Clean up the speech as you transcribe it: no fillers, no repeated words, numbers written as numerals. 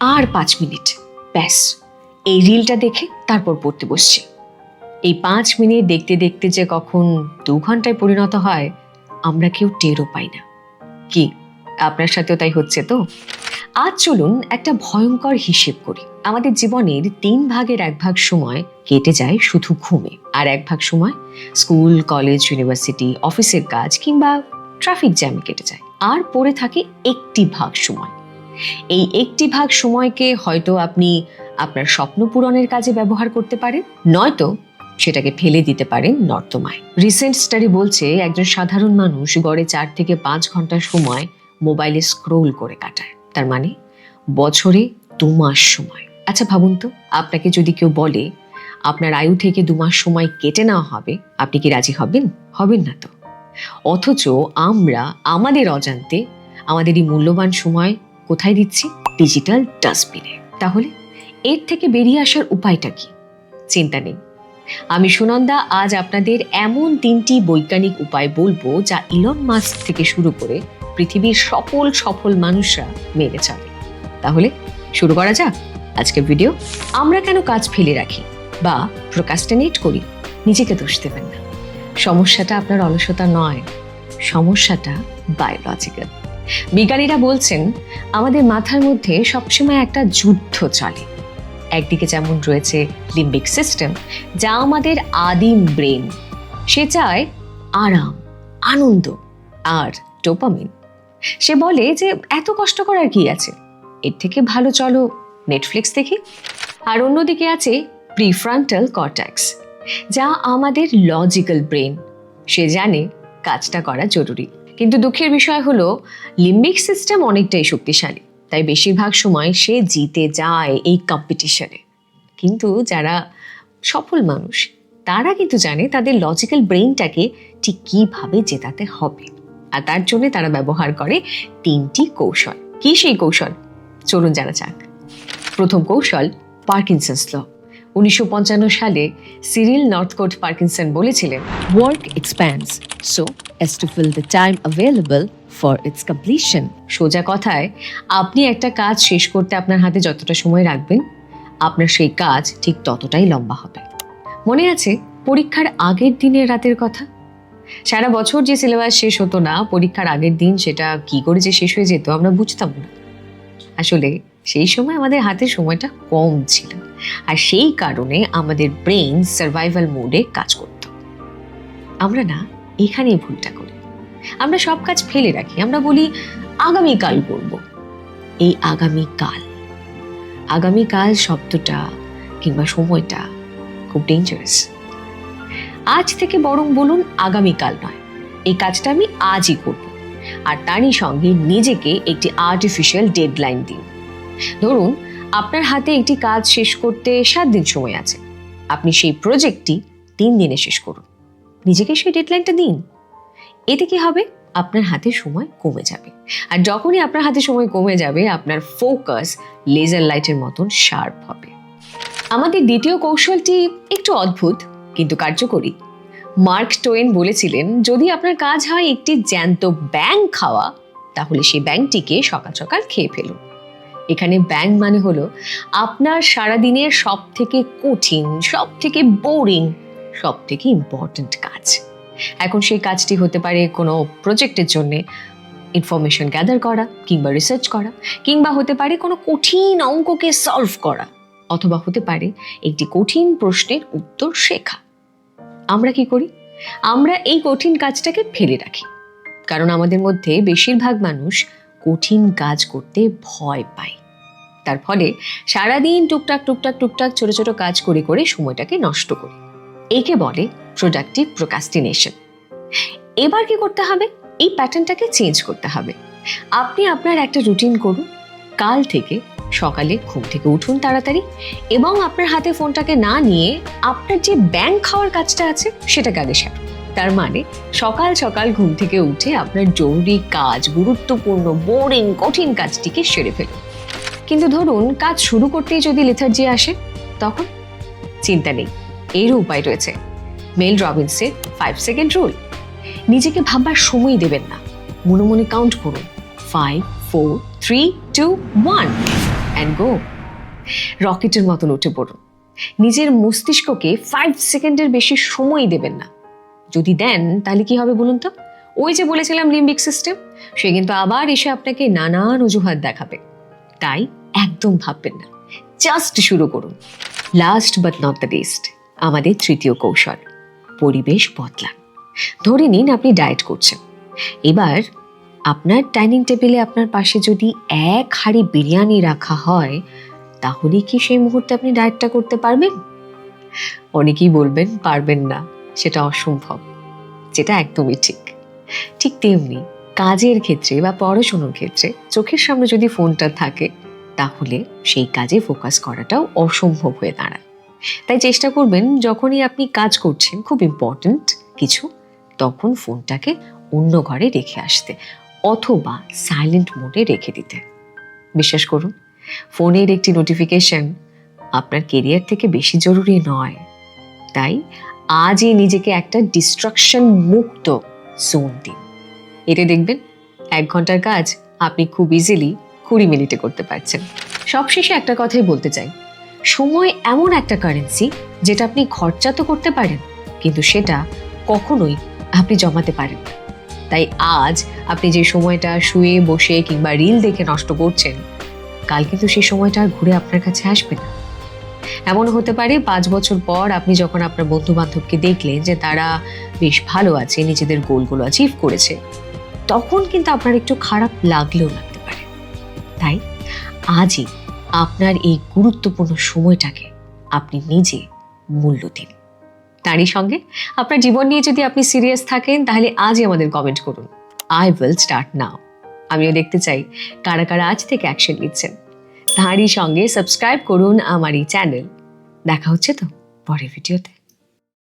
আর 5 minute, ব্যাস এই রিলটা দেখে তারপর পড়তে বসছি। এই 5 মিনিট দেখতে দেখতে যে কখন 2 ঘন্টায় পরিণত হয় আমরা কেউ টেরও পাই না। কি আপনার সাথেও তাই হচ্ছে তো? আজ চলুন একটা ভয়ঙ্কর হিসেব করি। আমাদের জীবনের 3 ভাগের 1 ভাগ সময় কেটে যায় শুধু ঘুমে, আর 1 ভাগ সময় স্কুল, কলেজ, ইউনিভার্সিটি, অফিসের কাজ কিংবা ট্রাফিক জ্যামে কেটে যায়। আর পড়ে থাকে 1টি ভাগ সময়। এই 1টি ভাগ সময়কে হয়তো আপনি আপনার স্বপ্ন পূরণের কাজে ব্যবহার করতে পারেন, নয়তো সেটাকে ফেলে দিতে পারেন নর্দমায়। রিসেন্ট স্টাডি বলছে একজন সাধারণ মানুষ গড়ে 4 থেকে 5 ঘন্টা সময় মোবাইলে স্ক্রোল করে কাটায়। তার মানে বছরে 2 মাস সময়। আচ্ছা ভাবুন তো, আপনাকে যদি কেউ বলে আপনার আয়ু থেকে 2 মাস সময় কেটে নেওয়া হবে, আপনি কি রাজি হবেন? হবেন না তো। অথচ আমরা আমাদের অজান্তে আমাদের এই মূল্যবান সময় কোথায় দিচ্ছি? ডিজিটাল ডাস্টবিনে। তাহলে এর থেকে বেরিয়ে আসার উপায়টা কি? চিন্তা নেই, আমি সুনন্দা আজ আপনাদের এমন 3টি বৈজ্ঞানিক উপায় বলবো যা ইলন মাস্ক থেকে শুরু করে পৃথিবীর সকল সফল মানুষরা মেনে চলে। তাহলে শুরু করা যাক আজকের ভিডিও। আমরা কেন কাজ ফেলে রাখি বা প্রোক্রাস্টিনেট করি? নিজেকে দোষ দেবেন না। সমস্যাটা আপনার অলসতা নয়, সমস্যাটা বায়োলজিক্যাল। বিজ্ঞানীরা বলছেন আমাদের মাথার মধ্যে সবসময় একটা যুদ্ধ চলে। একদিকে যেমন রয়েছে লিম্বিক সিস্টেম, যা আমাদের আদিম ব্রেন, সে চায় আরাম, আনন্দ আর ডোপামিন। সে বলে যে এত কষ্ট করার কি আছে, এর থেকে ভালো চলো নেটফ্লিক্স দেখি। আর অন্যদিকে আছে প্রিফ্রন্টাল কর্টেক্স, যা আমাদের লজিক্যাল ব্রেন, সে জানে কাজটা করা জরুরি। কিন্তু দুঃখের বিষয় হলো লিম্বিক সিস্টেম অনেকটাই শক্তিশালী, তাই বেশিরভাগ সময় সে জিতে যায় এই কম্পিটিশনে। কিন্তু যারা সফল মানুষ তারা কিন্তু জানে তাদের লজিক্যাল ব্রেইনটাকে ঠিক কিভাবে জেতাতে হবে, আর তার জন্য তারা ব্যবহার করে 3টি কৌশল। কি সেই কৌশল? চলুন জানা যাক। প্রথম কৌশল পার্কিনসন্স ল। 1955 সালে সিরিল নর্থকোট পার্কিনসন বলেছিলেন, work এক্সপ্যান্ডস so as to fill the time available for its completion. সোজা কথায়, আপনি একটা কাজ শেষ করতে আপনার হাতে যতটা সময় রাখবেন, আপনার সেই কাজ ঠিক ততটাই লম্বা হবে। মনে আছে পরীক্ষার আগের দিনের রাতের কথা? সারা বছর যে সিলেবাস শেষ হতো না, পরীক্ষার আগের দিন সেটা কি করে যে শেষ হয়ে যেত আমরা বুঝতাম না। আসলে সেই সময় আমাদের হাতে সময়টা কম ছিল, আর সেই কারণে আমাদের ব্রেন সার্ভাইভাল মোডে কাজ করত। আমরা না এখানেই ভুলটা করি। আমরা সব কাজ ফেলে রাখি, আমরা বলি আগামীকাল করব। এই আগামীকাল শব্দটা কিংবা সময়টা খুব ডেঞ্জারাস। আজ থেকে বরং বলুন আগামীকাল নয়, এই কাজটা আমি আজই করব। আর তারই সঙ্গে নিজেকে একটি আর্টিফিশিয়াল ডেডলাইন দিন। ধরুন আপনার হাতে একটি কাজ শেষ করতে 7 দিন সময় আছে, আপনি সেই প্রজেক্টটি 3 দিনে শেষ করুন। নিজেকে সেই ডেডলাইনটা দিন। এতে কি হবে? আপনার হাতে সময় কমে যাবে, আর যখনই আপনার হাতে সময় কমে যাবে আপনার ফোকাস লেজার লাইটের মতন শার্প হবে। আমাদের দ্বিতীয় কৌশলটি একটু অদ্ভুত কিন্তু কার্যকরী। মার্ক টোয়েন বলেছিলেন, যদি আপনার কাজ হয় একটি জ্যান্ত ব্যাঙ খাওয়া, তাহলে সেই ব্যাঙটিকে সকাল সকাল খেয়ে ফেলুন। এখানে ব্যাঙ মানে হলো আপনার সারাদিনের সব থেকে কঠিন, সব থেকে বোরিং, সব থেকে ইম্পর্টেন্ট কাজ। এখন সেই কাজটি হতে পারে কোনো প্রজেক্টের জন্য ইনফরমেশন গ্যাদার করা কিংবা রিসার্চ করা, কিংবা হতে পারে কোনো কঠিন অঙ্ককে সলভ করা, অথবা হতে পারে একটি কঠিন প্রশ্নের উত্তর শেখা। আমরা কি করি? আমরা এই কঠিন কাজটাকে ফেলে রাখি, কারণ আমাদের মধ্যে বেশিরভাগ মানুষ কঠিন কাজ করতে ভয় পায়। তার ফলে সারাদিন টুকটাক ছোট ছোট কাজ করে করে সময়টাকে নষ্ট করি। একে বলে প্রোডাক্টিভ প্রোক্রাস্টিনেশন। এবার কি করতে হবে? এই প্যাটার্নটাকে চেঞ্জ করতে হবে। আপনি আপনার একটা রুটিন করুন। কাল থেকে সকালে ঘুম থেকে উঠুন তাড়াতাড়ি, এবং আপনার হাতে ফোনটাকে না নিয়ে আপনার যে ব্যাঙ খাওয়ার কাজটা আছে সেটাকে আগে সারুন। তার মানে সকাল সকাল ঘুম থেকে উঠে আপনার জরুরি কাজ, গুরুত্বপূর্ণ, বোরিং, কঠিন কাজটিকে সেরে ফেলুন। কিন্তু ধরুন কাজ শুরু করতেই যদি লেথার্জি আসে, তখন চিন্তা নেই, এর উপায় রয়েছে। মেল রবিন্সের 5 সেকেন্ড রুল। নিজেকে ভাববার সময় দেবেন না, মনে মনে কাউন্ট করুন 5, 4, 3, 2, 1। And go. রকেটের মতন উঠে পড়ুন। নিজের মস্তিষ্ককে 5 সেকেন্ডের বেশি সময় দেবেন না। যদি দেন তাহলে কি হবে বলুন তো? ওই যে বলেছিলাম লিম্বিক সিস্টেম, সে কিন্তু আবার এসে আপনাকে নানান অজুহাত দেখাবে। তাই একদম ভাববেন না, জাস্ট শুরু করুন। Last but not the least, আমাদের তৃতীয় কৌশল, পরিবেশ বদলান। ধরে নিন আপনি ডায়েট করছেন। এবার আপনার ডাইনিং টেবিলে আপনার পাশে যদি 1 হাঁড়ি বিরিয়ানি রাখা হয়, তাহলে কি সেই মুহূর্তে আপনি ডায়েটটা করতে পারবেন? অনেকেই বলবেন পারবেন না, সেটা অসম্ভব, যেটা একদমই ঠিক। ঠিক তেমনি কাজের ক্ষেত্রে বা পড়াশোনার ক্ষেত্রে চোখের সামনে যদি ফোনটা থাকে, তাহলে সেই কাজে ফোকাস করাটাও অসম্ভব হয়ে দাঁড়ায়। তাই চেষ্টা করবেন যখনই আপনি কাজ করছেন, খুব ইম্পর্ট্যান্ট কিছু, তখন ফোনটাকে অন্য ঘরে রেখে আসতে অথবা সাইলেন্ট মোডে রেখে দিতে। বিশ্বাস করুন, ফোনের একটি নোটিফিকেশন আপনার কেরিয়ার থেকে বেশি জরুরি নয়। তাই আজই নিজেকে একটা ডিস্ট্রাকশন মুক্ত জোন দিন। এতে দেখবেন 1 ঘন্টার কাজ আপনি খুব ইজিলি 20 মিনিটে করতে পারছেন। সবশেষে একটা কথাই বলতে চাই, সময় এমন একটা কারেন্সি যেটা আপনি খরচা তো করতে পারেন, কিন্তু সেটা কখনোই আপনি জমাতে পারেন না। তাই আজ আপনি যে সময়টা শুয়ে বসে কিংবা রিল দেখে নষ্ট করছেন, কাল কিন্তু সেই সময়টা আর ঘুরে আপনার কাছে আসবে না। এমন হতে পারে 5 বছর পর আপনি যখন আপনার বন্ধু বান্ধবকে দেখলেন যে তারা বেশ ভালো আছে, নিজেদের গোলগুলো অ্যাচিভ করেছে, তখন কিন্তু আপনার একটু খারাপ লাগলেও লাগতে পারে। তাই আজই আপনার এই গুরুত্বপূর্ণ সময়টাকে আপনি নিজে মূল্য দিন। তারই সঙ্গে আপনার জীবন নিয়ে যদি আপনি সিরিয়াস থাকেন, তাহলে আজই আমাদের কমেন্ট করুন, আই উইল স্টার্ট নাও। আমিও দেখতে চাই কারা কারা আজ থেকে অ্যাকশন নিচ্ছেন। তারই সঙ্গে সাবস্ক্রাইব করুন আমার এই চ্যানেল। দেখা হচ্ছে তো পরের ভিডিওতে।